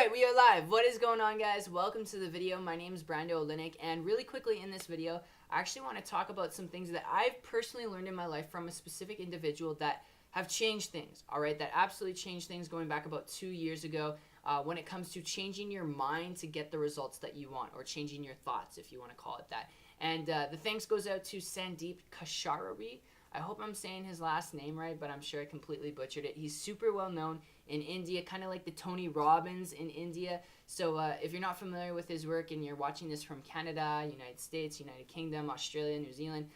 Alright, we are live. What is going on, guys? Welcome to the video. My name is Brando Olinik, and really quickly in this video, I actually want to talk about some things that I've personally learned in my life from a specific individual that have changed things, alright? That absolutely changed things going back about 2 years ago when it comes to changing your mind to get the results that you want, or changing your thoughts, if you want to call it that. And the thanks goes out to Sandeep Maheshwari. I hope I'm saying his last name right, but I'm sure I completely butchered it. He's super well known in India, kind of like the Tony Robbins in India. So if you're not familiar with his work and you're watching this from Canada, United States, United Kingdom, Australia, New Zealand,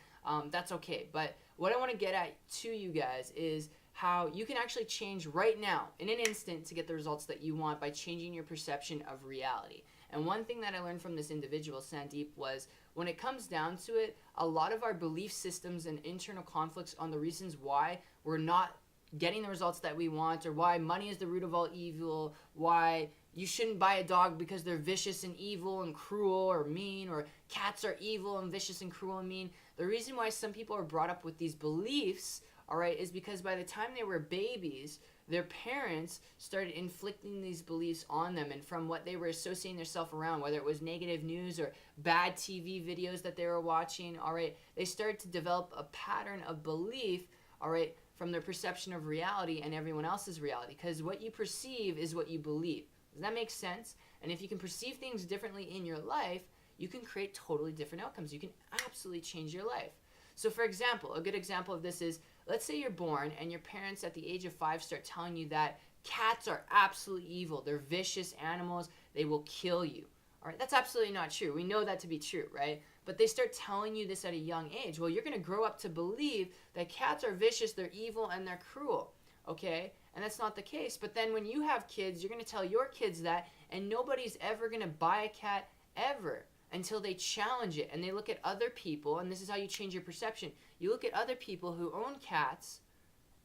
that's okay. But what I want to get at to you guys is how you can actually change right now in an instant to get the results that you want by changing your perception of reality. And one thing that I learned from this individual, Sandeep, was when it comes down to it, a lot of our belief systems and internal conflicts on the reasons why we're not getting the results that we want, or why money is the root of all evil, why you shouldn't buy a dog because they're vicious and evil and cruel or mean, or cats are evil and vicious and cruel and mean. The reason why some people are brought up with these beliefs, alright, is because by the time they were babies, their parents started inflicting these beliefs on them, and from what they were associating themselves around, whether it was negative news or bad TV videos that they were watching, alright, they started to develop a pattern of belief, alright, from their perception of reality and everyone else's reality, because what you perceive is what you believe. Does that make sense? And if you can perceive things differently in your life, you can create totally different outcomes. You can absolutely change your life. So for example, a good example of this is, let's say you're born and your parents at the age of 5 start telling you that cats are absolutely evil. They're vicious animals. They will kill you. All right, that's absolutely not true. We know that to be true, right? But they start telling you this at a young age. Well, you're going to grow up to believe that cats are vicious, they're evil, and they're cruel, okay? And that's not the case. But then when you have kids, you're going to tell your kids that, and nobody's ever going to buy a cat ever until they challenge it and they look at other people. And this is how you change your perception. You look at other people who own cats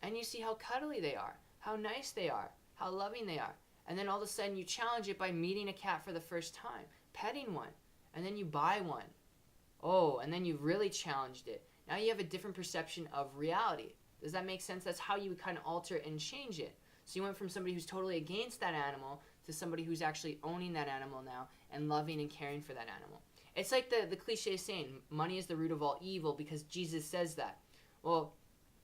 and you see how cuddly they are, how nice they are, how loving they are. And then all of a sudden you challenge it by meeting a cat for the first time, petting one, and then you buy one. Oh, and then you've really challenged it. Now you have a different perception of reality. Does that make sense? That's how you would kind of alter it and change it. So you went from somebody who's totally against that animal to somebody who's actually owning that animal now and loving and caring for that animal. It's like the cliche saying, money is the root of all evil, because Jesus says that. Well,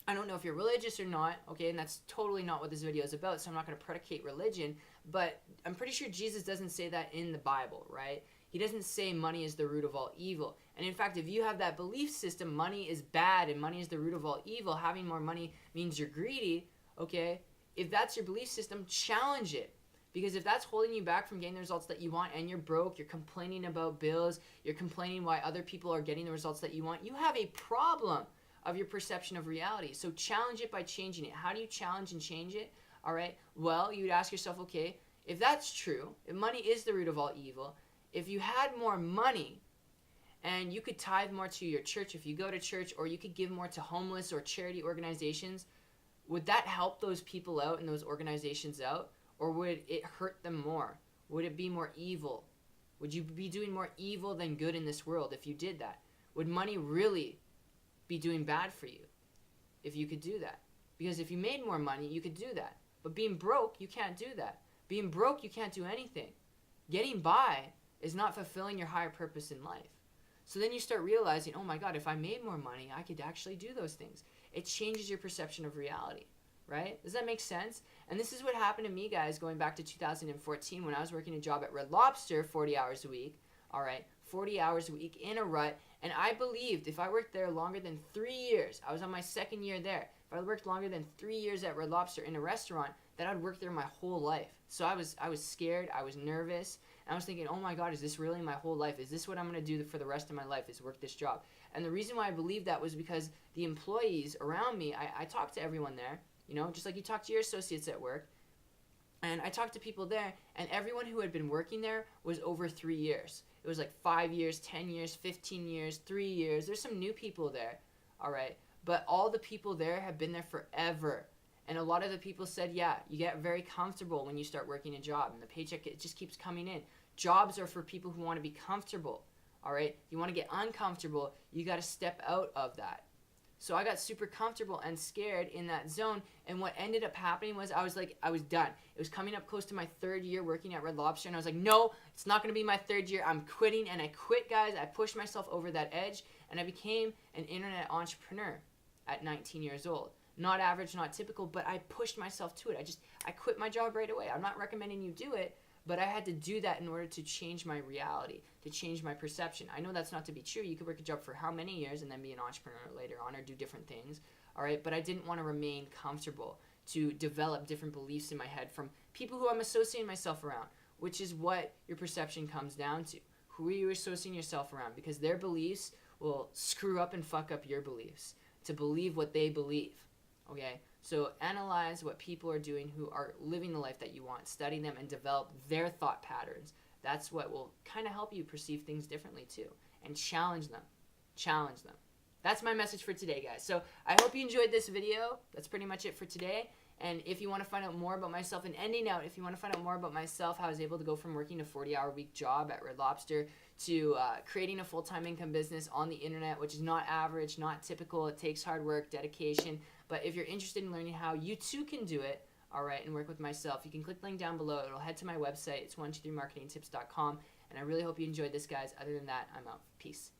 I don't know if you're religious or not, okay, and that's totally not what this video is about, so I'm not going to predicate religion, but I'm pretty sure Jesus doesn't say that in the Bible, right? He doesn't say money is the root of all evil. And in fact, if you have that belief system, money is bad and money is the root of all evil, having more money means you're greedy, okay? If that's your belief system, challenge it. Because if that's holding you back from getting the results that you want, and you're broke, you're complaining about bills, you're complaining why other people are getting the results that you want, you have a problem of your perception of reality. So challenge it by changing it. How do you challenge and change it? All right. Well, you would ask yourself, okay, if that's true, if money is the root of all evil, if you had more money and you could tithe more to your church if you go to church, or you could give more to homeless or charity organizations, would that help those people out and those organizations out? Or would it hurt them more? Would it be more evil? Would you be doing more evil than good in this world if you did that? Would money really be doing bad for you if you could do that? Because if you made more money, you could do that. But being broke, you can't do that. Being broke, you can't do anything. Getting by is not fulfilling your higher purpose in life. So then you start realizing, oh my God, if I made more money, I could actually do those things. It changes your perception of reality. Right? Does that make sense? And this is what happened to me, guys, going back to 2014 when I was working a job at Red Lobster 40 hours a week. All right, 40 hours a week in a rut. And I believed if I worked there longer than 3 years, I was on my second year there, if I worked longer than 3 years at Red Lobster in a restaurant, that I'd work there my whole life. So I was scared, I was nervous, and I was thinking, oh my God, is this really my whole life? Is this what I'm going to do for the rest of my life, is work this job? And the reason why I believed that was because the employees around me, I talked to everyone there, you know, just like you talk to your associates at work. And I talked to people there, and everyone who had been working there was over 3 years. It was like 5 years, 10 years, 15 years, 3 years. There's some new people there, all right? But all the people there have been there forever. And a lot of the people said, yeah, you get very comfortable when you start working a job, and the paycheck, it just keeps coming in. Jobs are for people who want to be comfortable, all right? If you want to get uncomfortable, you got to step out of that. So I got super comfortable and scared in that zone. And what ended up happening was I was done. It was coming up close to my 3rd year working at Red Lobster. And I was like, no, it's not going to be my 3rd year. I'm quitting. And I quit, guys. I pushed myself over that edge. And I became an internet entrepreneur at 19 years old. Not average, not typical, but I pushed myself to it. I quit my job right away. I'm not recommending you do it, but I had to do that in order to change my reality, to change my perception. I know that's not to be true. You could work a job for how many years and then be an entrepreneur later on or do different things, all right? But I didn't want to remain comfortable, to develop different beliefs in my head from people who I'm associating myself around, which is what your perception comes down to. Who are you associating yourself around? Because their beliefs will screw up and fuck up your beliefs to believe what they believe, okay? So analyze what people are doing who are living the life that you want, study them, and develop their thought patterns. That's what will kind of help you perceive things differently too. And challenge them. Challenge them. That's my message for today, guys. So I hope you enjoyed this video. That's pretty much it for today. And if you want to find out more about myself, and ending out, if you want to find out more about myself, how I was able to go from working a 40-hour-week job at Red Lobster to creating a full-time income business on the internet, which is not average, not typical. It takes hard work, dedication. But if you're interested in learning how you too can do it, all right, and work with myself, you can click the link down below. It'll head to my website. It's 123marketingtips.com. And I really hope you enjoyed this, guys. Other than that, I'm out. Peace.